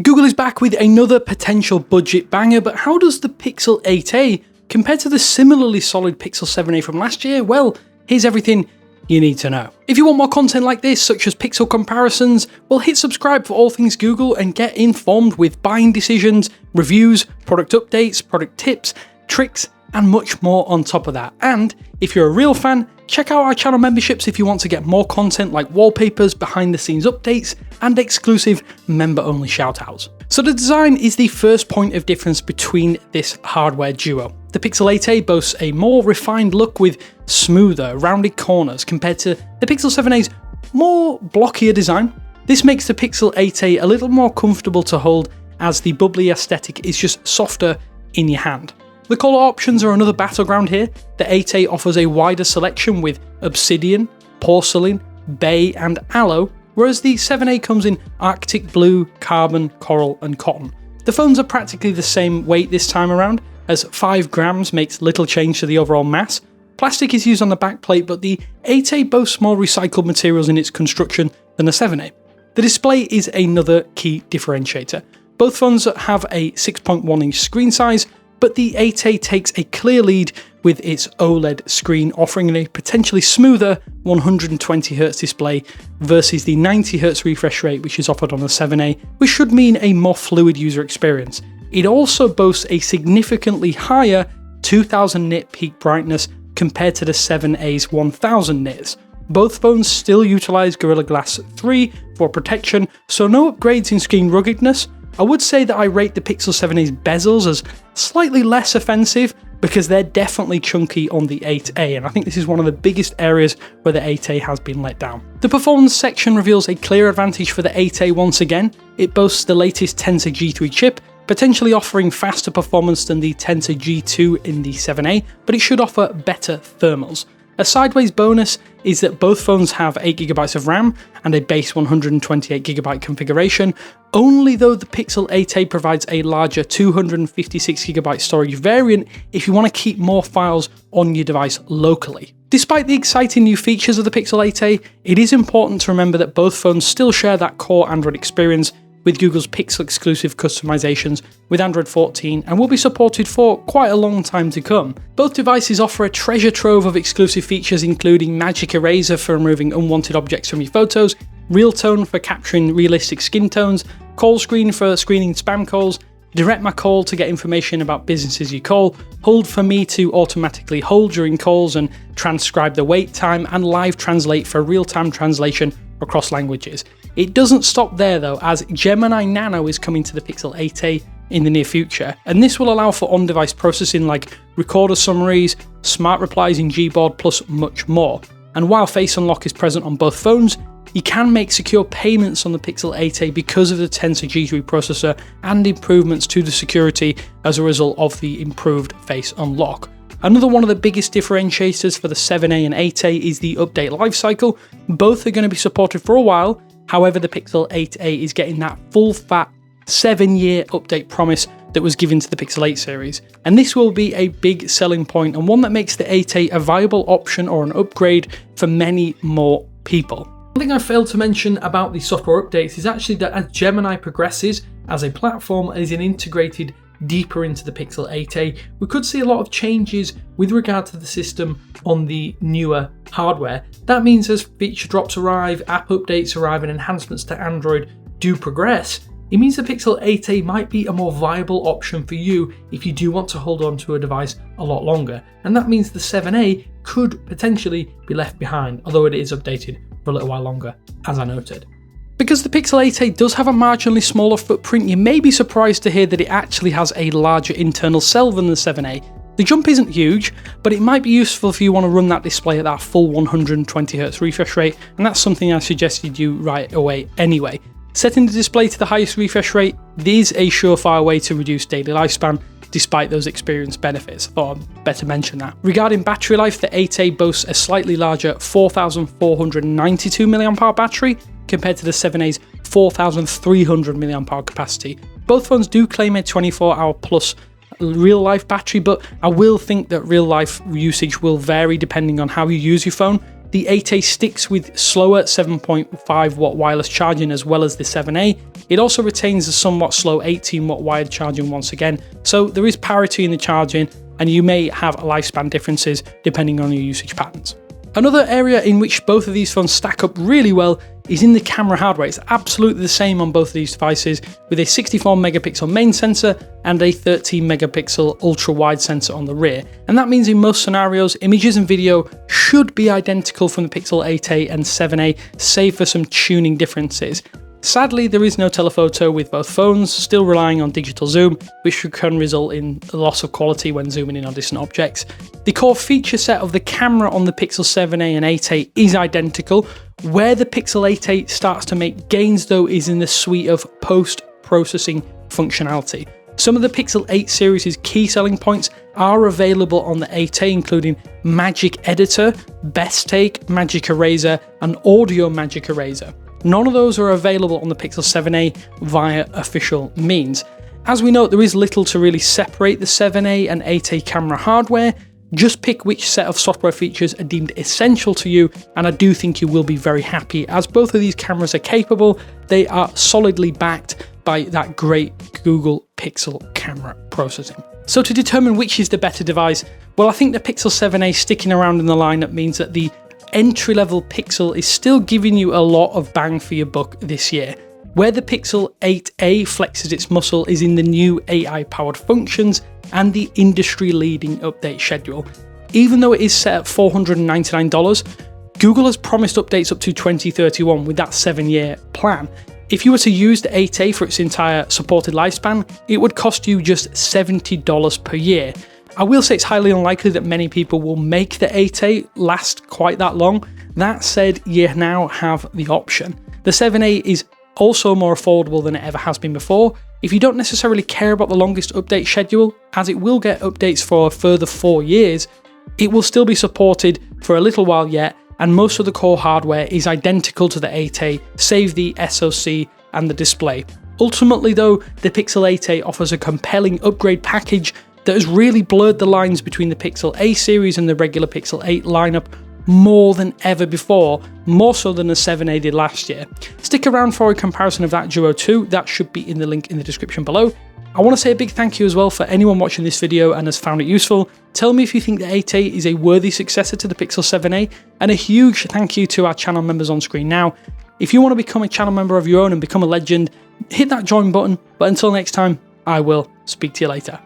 Google is back with another potential budget banger, but how does the Pixel 8a compare to the similarly solid Pixel 7a from last year? Well, here's everything you need to know. If you want more content like this, such as Pixel comparisons, well, hit subscribe for all things Google and get informed with buying decisions, reviews, product updates, product tips, tricks, and much more on top of that. And if you're a real fan, check out our channel memberships if you want to get more content like wallpapers, behind the scenes updates, and exclusive member-only shoutouts. So the design is the first point of difference between this hardware duo. The Pixel 8a boasts a more refined look with smoother, rounded corners compared to the Pixel 7a's more blockier design. This makes the Pixel 8a a little more comfortable to hold, as the bubbly aesthetic is just softer in your hand. The colour options are another battleground here. The 8a offers a wider selection with obsidian, porcelain, bay and aloe, whereas the 7a comes in Arctic blue, carbon, coral and cotton. The phones are practically the same weight this time around, as 5 grams makes little change to the overall mass. Plastic is used on the backplate, but the 8a boasts more recycled materials in its construction than the 7a. The display is another key differentiator. Both phones have a 6.1 inch screen size, but the 8a takes a clear lead with its OLED screen, offering a potentially smoother 120Hz display versus the 90Hz refresh rate which is offered on the 7a, which should mean a more fluid user experience. It also boasts a significantly higher 2000 nit peak brightness compared to the 7a's 1000 nits. Both phones still utilise Gorilla Glass 3 for protection, so no upgrades in screen ruggedness. I would say that I rate the Pixel 7a's bezels as slightly less offensive because they're definitely chunky on the 8a, and I think this is one of the biggest areas where the 8a has been let down. The performance section reveals a clear advantage for the 8a once again. It boasts the latest Tensor G3 chip, potentially offering faster performance than the Tensor G2 in the 7a, but it should offer better thermals. A sideways bonus is that both phones have 8GB of RAM and a base 128GB configuration, only though the Pixel 8a provides a larger 256GB storage variant if you want to keep more files on your device locally. Despite the exciting new features of the Pixel 8a, it is important to remember that both phones still share that core Android experience with Google's Pixel exclusive customizations with Android 14 and will be supported for quite a long time to come. Both devices offer a treasure trove of exclusive features, including Magic Eraser for removing unwanted objects from your photos, Real Tone for capturing realistic skin tones, Call Screen for screening spam calls, Direct My Call to get information about businesses you call, Hold for Me to automatically hold during calls and transcribe the wait time, and Live Translate for real-time translation across languages. It doesn't stop there though, as Gemini Nano is coming to the Pixel 8a in the near future, and this will allow for on-device processing like recorder summaries, smart replies in Gboard, plus much more. And while Face Unlock is present on both phones, you can make secure payments on the Pixel 8a because of the Tensor G3 processor and improvements to the security as a result of the improved Face Unlock. Another one of the biggest differentiators for the 7a and 8a is the update lifecycle. Both are going to be supported for a while. However, the Pixel 8a is getting that full-fat 7-year update promise that was given to the Pixel 8 series, and this will be a big selling point and one that makes the 8a a viable option or an upgrade for many more people. One thing I failed to mention about the software updates is actually that as Gemini progresses as a platform and is integrated deeper into the Pixel 8a, we could see a lot of changes with regard to the system on the newer hardware. That means as feature drops arrive, app updates arrive, and enhancements to Android do progress, it means the Pixel 8a might be a more viable option for you if you do want to hold on to a device a lot longer. And that means the 7a could potentially be left behind, although it is updated for a little while longer, as I noted. Because the Pixel 8a does have a marginally smaller footprint, you may be surprised to hear that it actually has a larger internal cell than the 7a. The jump isn't huge, but it might be useful if you want to run that display at that full 120Hz refresh rate, and that's something I suggested you right away anyway. Setting the display to the highest refresh rate is a surefire way to reduce daily lifespan, despite those experienced benefits. Thought I'd better mention that. Regarding battery life, the 8a boasts a slightly larger 4492 mAh battery compared to the 7a's 4300 mAh capacity. Both phones do claim a 24-hour plus real life battery, but I will think that real life usage will vary depending on how you use your phone. the 8A sticks with slower 7.5 watt wireless charging as well as the 7A. It also retains the somewhat slow 18 watt wired charging once again, so there is parity in the charging, and you may have lifespan differences depending on your usage patterns. Another area in which both of these phones stack up really well is in the camera hardware. It's absolutely the same on both of these devices, with a 64 megapixel main sensor and a 13 megapixel ultra wide sensor on the rear. And that means in most scenarios, images and video should be identical from the Pixel 8a and 7a, save for some tuning differences. Sadly, there is no telephoto with both phones, still relying on digital zoom, which can result in a loss of quality when zooming in on distant objects. The core feature set of the camera on the Pixel 7a and 8a is identical. Where the Pixel 8a starts to make gains though is in the suite of post-processing functionality. Some of the Pixel 8 series' key selling points are available on the 8a, including Magic Editor, Best Take, Magic Eraser, and Audio Magic Eraser. None of those are available on the Pixel 7a via official means. As we know, there is little to really separate the 7a and 8a camera hardware. Just pick which set of software features are deemed essential to you, and I do think you will be very happy. As both of these cameras are capable, they are solidly backed by that great Google Pixel camera processing. So to determine which is the better device, well, I think the Pixel 7a sticking around in the lineup means that the entry-level Pixel is still giving you a lot of bang for your buck this year. Where the Pixel 8a flexes its muscle is in the new AI-powered functions and the industry-leading update schedule. Even though it is set at $499, Google has promised updates up to 2031 with that 7-year plan. If you were to use the 8a for its entire supported lifespan, it would cost you just $70 per year. I will say it's highly unlikely that many people will make the 8a last quite that long. That said, you now have the option. The 7a is also more affordable than it ever has been before. If you don't necessarily care about the longest update schedule, as it will get updates for a further 4 years, it will still be supported for a little while yet, and most of the core hardware is identical to the 8a, save the SoC and the display. Ultimately though, the Pixel 8a offers a compelling upgrade package that has really blurred the lines between the Pixel A series and the regular Pixel 8 lineup more than ever before, more so than the 7a did last year. Stick around for a comparison of that Duo 2, that should be in the link in the description below. I want to say a big thank you as well for anyone watching this video and has found it useful. Tell me if you think the 8a is a worthy successor to the Pixel 7a, and a huge thank you to our channel members on screen now. If you want to become a channel member of your own and become a legend, hit that join button, but until next time, I will speak to you later.